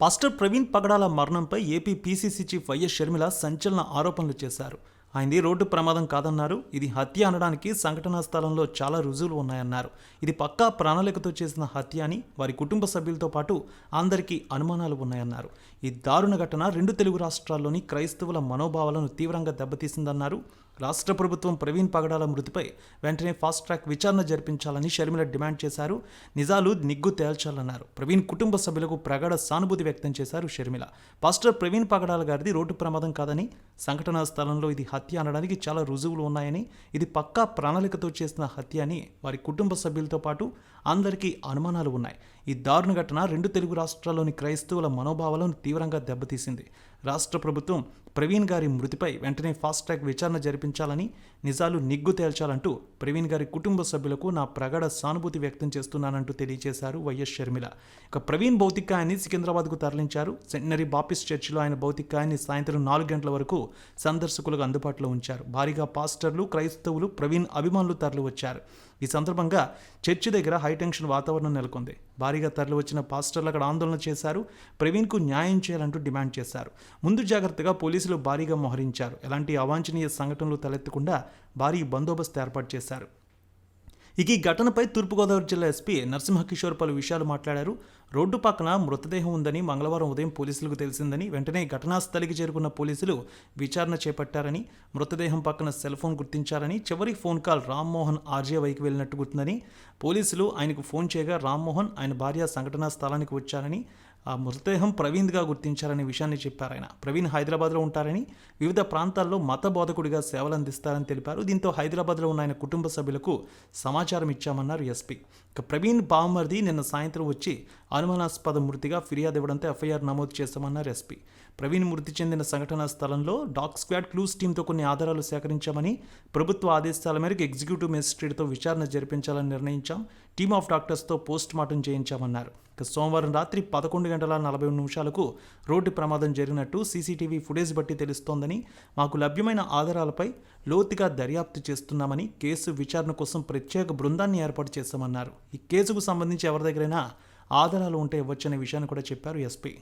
Pastor Praveen Pagadala మరణంపై AP PCC chief YS Sharmila సంచలన ఆరోపణలు చేశారు. ఆయనది రోడ్డు ప్రమాదం కాదన్నారు. ఇది హత్య అనడానికి సంఘటనా స్థలంలో చాలా రుజువులు ఉన్నాయన్నారు. ఇది పక్కా ప్రణాళికతో చేసిన హత్య అని వారి కుటుంబ సభ్యులతో పాటు అందరికీ అనుమానాలు ఉన్నాయన్నారు. ఈ దారుణ ఘటన రెండు తెలుగు రాష్ట్రాల్లోని క్రైస్తవుల మనోభావాలను తీవ్రంగా దెబ్బతీసిందన్నారు. రాష్ట్ర ప్రభుత్వం ప్రవీణ్ పగడాల మృతిపై వెంటనే ఫాస్ట్ ట్రాక్ విచారణ జరిపించాలని షర్మిల డిమాండ్ చేశారు. నిజాలు నిగ్గు తేల్చాలన్నారు. ప్రవీణ్ కుటుంబ సభ్యులకు ప్రగాఢ సానుభూతి వ్యక్తం చేశారు షర్మిల. పాస్టర్ ప్రవీణ్ పగడాల గారిది రోడ్డు ప్రమాదం కాదని, సంఘటనా స్థలంలో ఇది హత్య అనడానికి చాలా రుజువులు ఉన్నాయని, ఇది పక్కా ప్రణాళికతో చేసిన హత్య అని వారి కుటుంబ సభ్యులతో పాటు అందరికీ అనుమానాలు ఉన్నాయి. ఈ దారుణ ఘటన రెండు తెలుగు రాష్ట్రాల్లోని క్రైస్తవుల మనోభావాలను తీవ్రంగా దెబ్బతీసింది. రాష్ట్ర ప్రభుత్వం ప్రవీణ్ గారి మృతిపై వెంటనే ఫాస్ట్ ట్రాక్ విచారణ జరిపించాలని, నిజాలు నిగ్గు తేల్చాలంటూ ప్రవీణ్ గారి కుటుంబ సభ్యులకు నా ప్రగాఢ సానుభూతి వ్యక్తం చేస్తున్నానంటూ తెలియజేశారు వైఎస్ షర్మిల. ఇక ప్రవీణ్ భౌతికాయాన్ని సికింద్రాబాద్కు తరలించారు. సెంటనరీ బాప్టిస్ట్ చర్చిలో ఆయన భౌతికాయాన్ని సాయంత్రం 4 గంటల వరకు సందర్శకులకు అందుబాటులో ఉంచారు. భారీగా పాస్టర్లు, క్రైస్తవులు, ప్రవీణ్ అభిమానులు తరలి వచ్చారు. ఈ సందర్భంగా చర్చి దగ్గర హైటెన్షన్ వాతావరణం నెలకొంది. భారీగా తరలి వచ్చిన పాస్టర్లు అక్కడ ఆందోళన చేశారు. ప్రవీణ్కు న్యాయం చేయాలంటూ డిమాండ్ చేశారు. ముందు జాగ్రత్తగా పోలీసులు భారీగా మోహరించారు. ఎలాంటి అవాంఛనీయ సంఘటనలు తలెత్తకుండా భారీ బందోబస్తు ఏర్పాటు చేశారు. ఇక ఈ ఘటనపై తూర్పుగోదావరి జిల్లా ఎస్పీ నరసింహకిషోర్ పలు విషయాలు మాట్లాడారు. రోడ్డు పక్కన మృతదేహం ఉందని మంగళవారం ఉదయం పోలీసులకు తెలిసిందని, వెంటనే ఘటనా స్థలికి చేరుకున్న పోలీసులు విచారణ చేపట్టారని, మృతదేహం పక్కన సెల్ ఫోన్ గుర్తించారని, చివరి ఫోన్ కాల్ రామ్మోహన్ ఆర్జేవైకి వెళ్ళినట్టు గుర్తుందని, పోలీసులు ఆయనకు ఫోన్ చేయగా రామ్మోహన్ ఆయన భార్య సంఘటనా స్థలానికి వచ్చారని, ఆ మృతదేహం ప్రవీణ్గా గుర్తించారనే విషయాన్ని చెప్పారు. ఆయన ప్రవీణ్ హైదరాబాద్లో ఉంటారని, వివిధ ప్రాంతాల్లో మత బోధకుడిగా సేవలు అందిస్తారని తెలిపారు. దీంతో హైదరాబాద్లో ఉన్న ఆయన కుటుంబ సభ్యులకు సమాచారం ఇచ్చామన్నారు ఎస్పీ. ఇక ప్రవీణ్ బావమరిది నిన్న సాయంత్రం వచ్చి అనుమానాస్పద మృతిగా ఫిర్యాదు ఇవ్వడంతో ఎఫ్ఐఆర్ నమోదు చేశామన్నారు ఎస్పీ. ప్రవీణ్ మృతి చెందిన సంఘటనా స్థలంలో డాగ్ స్క్వాడ్ క్లూస్ టీంతో కొన్ని ఆధారాలు సేకరించామని, ప్రభుత్వ ఆదేశాల మేరకు ఎగ్జిక్యూటివ్ మేజిస్ట్రేట్తో విచారణ జరిపించాలని నిర్ణయించాం. టీమ్ ఆఫ్ డాక్టర్స్తో పోస్ట్ మార్టం చేయించామన్నారు. ఇక సోమవారం రాత్రి 11:40 రోడ్డు ప్రమాదం జరిగినట్టు సీసీటీవీ ఫుటేజ్ బట్టి తెలుస్తోందని, మాకు లభ్యమైన ఆధారాలపై లోతుగా దర్యాప్తు చేస్తున్నామని, కేసు విచారణ కోసం ప్రత్యేక బృందాన్ని ఏర్పాటు చేశామన్నారు. ఈ కేసుకు సంబంధించి ఎవరి దగ్గరైనా ఆధారాలు ఉంటే ఇవ్వచ్చనే విషయాన్ని కూడా చెప్పారు ఎస్పీ.